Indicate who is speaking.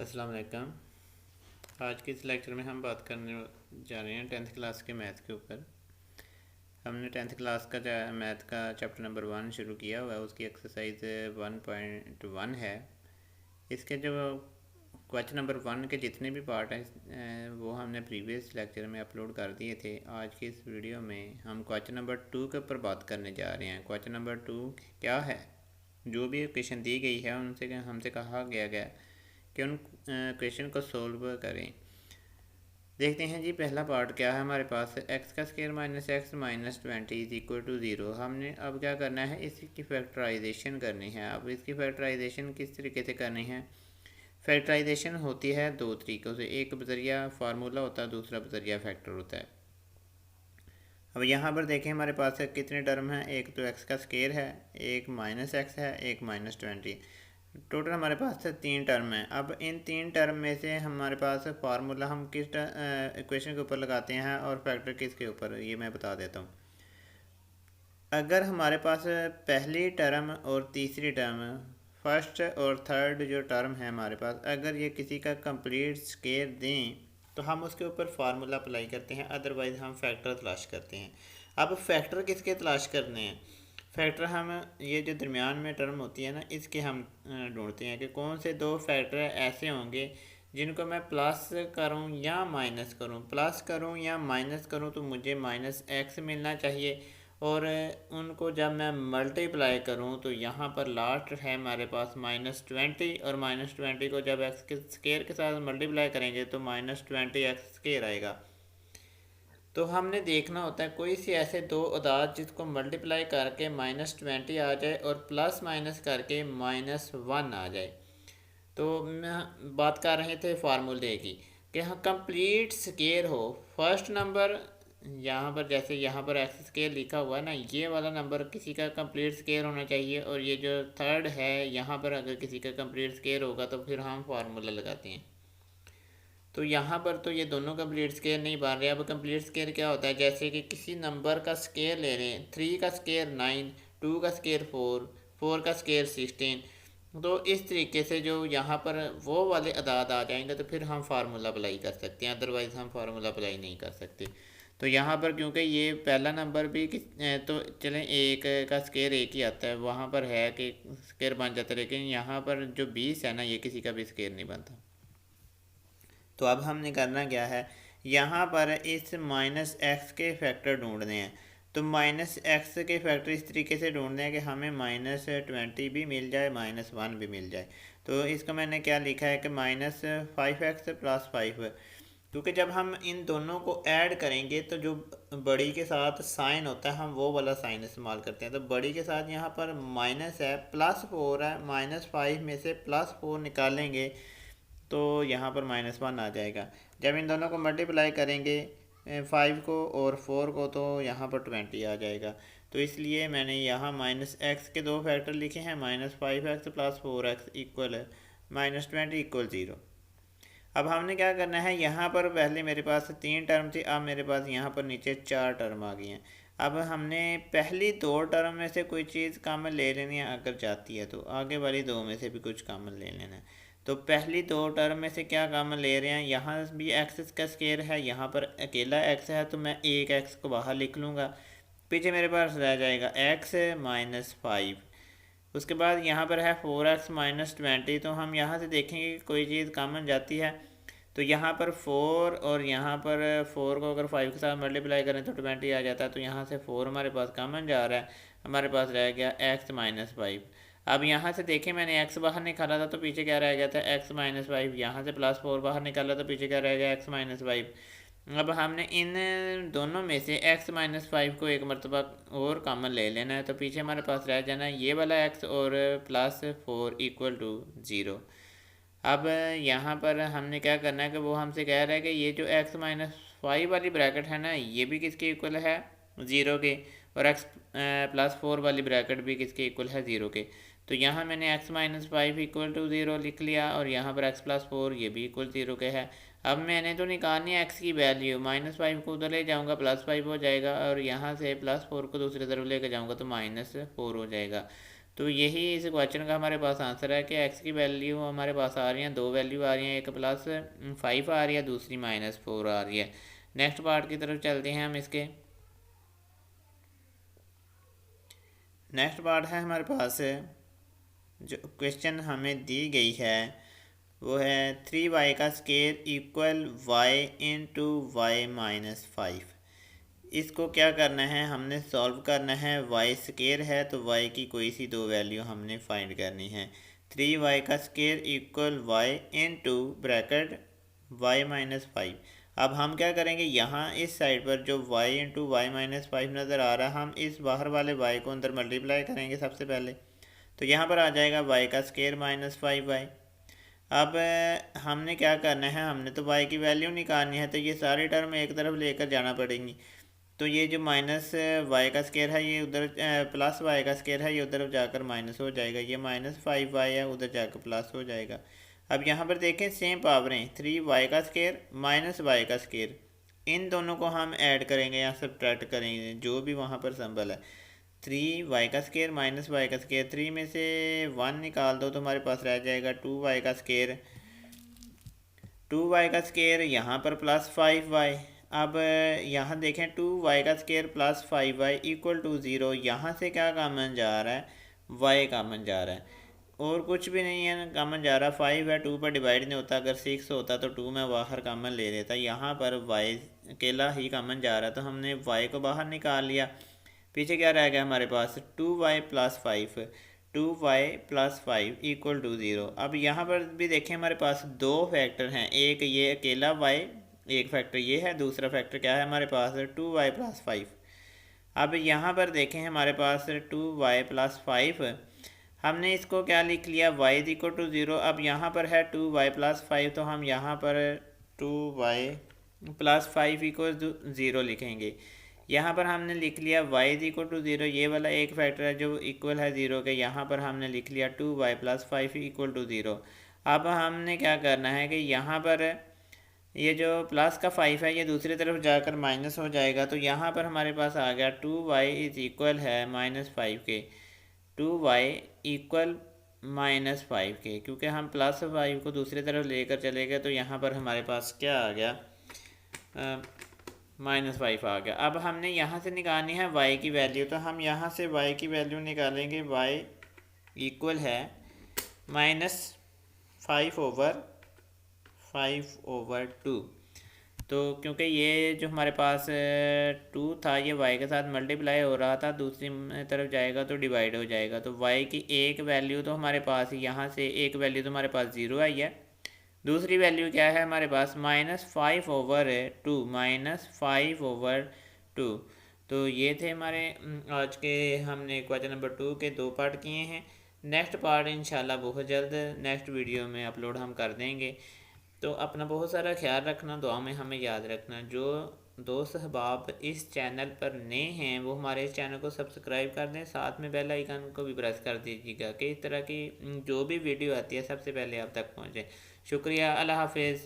Speaker 1: अस्सलाम वालेकुम। आज के इस लेक्चर में हम बात करने जा रहे हैं टेंथ क्लास के मैथ के ऊपर। हमने टेंथ क्लास का मैथ का चैप्टर नंबर 1 शुरू किया हुआ है। उसकी एक्सरसाइज 1.1 है। इसके जो क्वेश्चन नंबर 1 के जितने भी पार्ट हैं वो हमने प्रीवियस लेक्चर में अपलोड कर दिए थे। आज की इस वीडियो में हम क्वेश्चन नंबर 2 के ऊपर बात करने जा रहे हैं। क्वेश्चन नंबर 2 क्या है? जो भी क्वेश्चन दी गई है उनसे हमसे कहा गया कि उन क्वेश्चन को सोल्व करें। देखते हैं जी, पहला पार्ट क्या है हमारे पास। एक्स का square minus X minus 20 is equal to 0। हमने अब क्या करना है, इसकी फैक्टराइजेशन करनी है। अब इसकी फैक्टराइजेशन किस तरीके से करनी है? फैक्टराइजेशन होती है दो तरीक़ों से। एक बजरिया फार्मूला होता है, दूसरा बजरिया फैक्टर होता है। अब यहाँ पर देखें हमारे पास कितने टर्म हैं। एक तो एक्स का स्क्वायर है, एक माइनस एक्स है, एक माइनस 20। टोटल हमारे पास 3 टर्म हैं। अब इन 3 टर्म में से हमारे पास फार्मूला हम किस इक्वेशन के ऊपर लगाते हैं और फैक्टर किसके ऊपर, ये मैं बता देता हूँ। अगर हमारे पास पहली टर्म और तीसरी टर्म, फर्स्ट और थर्ड जो टर्म है हमारे पास, अगर ये किसी का कंप्लीट स्क्वायर दें तो हम उसके ऊपर फार्मूला अप्लाई करते हैं, अदरवाइज़ हम फैक्टर तलाश करते हैं। अब फैक्टर किसके तलाश करने हैं? फैक्टर हम ये जो दरमियान में टर्म होती है ना, इसके हम ढूंढते हैं कि कौन से दो फैक्टर ऐसे होंगे जिनको मैं प्लस करूं या माइनस करूं। प्लस करूं या माइनस करूं तो मुझे माइनस एक्स मिलना चाहिए, और उनको जब मैं मल्टीप्लाई करूं तो यहाँ पर लास्ट है हमारे पास -20, और -20 को जब एक्स के स्क्वायर के साथ मल्टीप्लाई करेंगे तो -20 एक्स स्क्वायर आएगा। तो हमने देखना होता है कोई सी ऐसे दो अदाद जिसको मल्टीप्लाई करके -20 आ जाए और प्लस माइनस करके -1 आ जाए। तो मैं बात कर रहे थे फार्मूले की कि हाँ कंप्लीट स्क्वायर हो। फर्स्ट नंबर यहाँ पर, जैसे यहाँ पर एक्स स्क्वायर लिखा हुआ है ना, ये वाला नंबर किसी का कंप्लीट स्क्वायर होना चाहिए, और ये जो थर्ड है यहाँ पर अगर किसी का कंप्लीट स्क्वायर होगा तो फिर हम फार्मूला लगाते हैं। तो यहाँ पर तो ये दोनों कंप्लीट स्क्वायर नहीं बन रहे। अब कंप्लीट स्क्वायर क्या होता है? जैसे कि किसी नंबर का स्क्वायर ले लें, 3 का स्क्वायर 9, 2 का स्क्वायर 4, 4 का स्क्वायर 16। तो इस तरीके से जो यहाँ पर वो वाले अदाद आ जाएंगे तो फिर हम फार्मूला अप्लाई कर सकते हैं, अदरवाइज़ हम फार्मूला अप्लाई नहीं कर सकते। तो यहाँ पर क्योंकि ये पहला नंबर भी तो चलें एक का स्क्वायर एक ही आता है, वहाँ पर है कि स्क्वायर बन जाता है, लेकिन यहाँ पर जो 20 है ना, ये किसी का भी स्क्वायर नहीं बनता। तो अब हमने करना क्या है, यहाँ पर इस माइनस एक्स के फैक्टर ढूंढने हैं। तो माइनस एक्स के फैक्टर इस तरीके से ढूंढने हैं कि हमें -20 भी मिल जाए, -1 भी मिल जाए। तो इसका मैंने क्या लिखा है कि -5x + 5, क्योंकि जब हम इन दोनों को ऐड करेंगे तो जो बड़ी के साथ साइन होता है हम वो वाला साइन इस्तेमाल करते हैं। तो बड़ी के साथ यहाँ पर माइनस है, +4 है, -5 में से +4 निकालेंगे तो यहाँ पर -1 आ जाएगा। जब इन दोनों को मल्टीप्लाई करेंगे 5 को और 4 को, तो यहाँ पर 20 आ जाएगा। तो इसलिए मैंने यहाँ -x के दो फैक्टर लिखे हैं, -5x + 4x इक्वल -20 इक्वल 0। अब हमने क्या करना है, यहाँ पर पहले मेरे पास 3 टर्म थी, अब मेरे पास यहाँ पर नीचे 4 टर्म आ गई हैं। अब हमने पहली 2 टर्म में से कोई चीज़ कॉमन ले लेनी है, अगर जाती है तो आगे वाली 2 में से भी कुछ कॉमन ले लेना है। तो पहली 2 टर्म में से क्या कॉमन ले रहे हैं, यहाँ भी एक्स का स्क्वायर है, यहाँ पर अकेला एक्स है, तो मैं एक एक्स को बाहर लिख लूँगा। पीछे मेरे पास रह जाएगा x -5। उसके बाद यहाँ पर है 4x -20। तो हम यहाँ से देखेंगे कि कोई चीज़ कॉमन जाती है। तो यहाँ पर 4 और यहाँ पर 4 को अगर 5 के साथ मल्टीप्लाई करें तो 20 आ जाता है। तो यहाँ से 4 हमारे पास कॉमन जा रहा है, हमारे पास रह गया x -5। अब यहाँ से देखें मैंने x बाहर निकाला था तो पीछे क्या रह गया था, x -5। यहाँ से +4 बाहर निकाला तो पीछे क्या रह गया, x -5। अब हमने इन दोनों में से x -5 को एक मरतबा और कॉमन ले लेना है। तो पीछे हमारे पास रह जाना है ये वाला x और +4 = 0। अब यहाँ पर हमने क्या करना है कि वो हमसे कह रहा है कि ये जो x -5 वाली ब्रैकेट है ना, ये भी किसके इक्वल है, 0 के, और x +4 वाली ब्रैकेट भी किसके इक्वल है, 0 के। तो यहाँ मैंने x -5 = 0 लिख लिया, और यहाँ पर x +4 ये भी इक्वल 0 के है। अब मैंने तो निकालनी है x की वैल्यू, -5 को उधर ले जाऊँगा +5 हो जाएगा, और यहाँ से +4 को दूसरी तरफ लेकर जाऊँगा तो -4 हो जाएगा। तो यही इस क्वेश्चन का हमारे पास आंसर है कि एक्स की वैल्यू हमारे पास आ रही हैं, दो वैल्यू आ रही हैं, एक +5 आ रही है, दूसरी -4 आ रही है। नेक्स्ट पार्ट की तरफ चलते हैं हम इसके। नेक्स्ट पार्ट है हमारे पास जो क्वेश्चन हमें दी गई है वो है 3y का square equal y into Y -5। इसको क्या करना है, हमने सॉल्व करना है। y स्केयर है तो y की कोई सी दो वैल्यू हमने फाइंड करनी है। 3y का square equal y into bracket Y -5। अब हम क्या करेंगे, यहाँ इस साइड पर जो y इंटू वाई -5 नज़र आ रहा है, हम इस बाहर वाले y को अंदर मल्टीप्लाई करेंगे सबसे पहले। तो यहाँ पर आ जाएगा y का स्केयर -5y। अब हमने क्या करना है, हमने तो y की वैल्यू निकालनी है, तो ये सारी टर्म एक तरफ लेकर जाना पड़ेंगी। तो ये जो -y का स्केयर है ये उधर, +y का स्केयर है ये उधर जाकर माइनस हो जाएगा, ये -5y है उधर जाकर प्लस हो जाएगा। अब यहाँ पर देखें सेम पावरें, 3y का स्केयर -y का स्केयर, इन दोनों को हम ऐड करेंगे या सब्ट्रैक्ट करेंगे, जो भी वहाँ पर सिंबल है। 3y का स्केयर -y का स्केयर, 3 में से 1 निकाल दो तो हमारे पास रह जाएगा 2y का स्केयर। 2y का स्केयर यहाँ पर +5y। अब यहाँ देखें 2y का स्केयर +5y इक्वल टू 0। यहाँ से क्या कामन जा रहा है, y कामन जा रहा है और कुछ भी नहीं है कामन जा रहा। 5 है, 2 पर डिवाइड नहीं होता। अगर 6 होता तो 2 में बाहर कामन ले लेता। यहाँ पर y अकेला ही कामन जा रहा है तो हमने y को बाहर निकाल लिया। पीछे क्या रह गया हमारे पास, 2y + 5, 2y + 5 इक्वल टू 0। अब यहाँ पर भी देखें हमारे पास दो फैक्टर हैं, एक ये अकेला y, एक फैक्टर ये है, दूसरा फैक्टर क्या है हमारे पास 2y + 5। अब यहाँ पर देखें हमारे पास 2y + 5, हमने इसको क्या लिख लिया, y इक्वल टू 0। अब यहाँ पर है 2y + 5 तो हम यहाँ पर 2y + 5 इक्वल 0 लिखेंगे। यहाँ पर हमने लिख लिया y इक्वल टू 0, ये वाला एक फैक्टर है जो इक्वल है 0 के, यहाँ पर हमने लिख लिया 2y + 5 इक्वल टू 0। अब हमने क्या करना है कि यहाँ पर ये जो प्लस का 5 है ये दूसरी तरफ जाकर माइनस हो जाएगा, तो यहाँ पर हमारे पास आ गया 2y इक्वल है -5 के, 2y इक्वल -5 के, क्योंकि हम +5 को दूसरी तरफ लेकर चले गए तो यहाँ पर हमारे पास क्या आ गया, -5 आ गया। अब हमने यहाँ से निकालनी है y की वैल्यू, तो हम यहाँ से y की वैल्यू निकालेंगे। y इक्वल है -5/5/2। तो क्योंकि ये जो हमारे पास 2 था ये y के साथ मल्टीप्लाई हो रहा था, दूसरी तरफ जाएगा तो डिवाइड हो जाएगा। तो y की एक वैल्यू तो हमारे पास यहाँ से एक वैल्यू तो हमारे पास 0 आई है, दूसरी वैल्यू क्या है हमारे पास -5/2, -5/2। तो ये थे हमारे आज के, हमने क्वेश्चन नंबर 2 के 2 पार्ट किए हैं। नेक्स्ट पार्ट इंशाल्लाह बहुत जल्द नेक्स्ट वीडियो में अपलोड हम कर देंगे। तो अपना बहुत सारा ख्याल रखना, दुआ में हमें याद रखना। जो दोस्त अहबाब इस चैनल पर नए हैं वो हमारे इस चैनल को सब्सक्राइब कर दें, साथ में बेल आइकन को भी प्रेस कर दीजिएगा कि इस तरह की जो भी वीडियो आती है सबसे पहले आप तक पहुँचे। शुक्रिया, अल्लाह हाफिज़।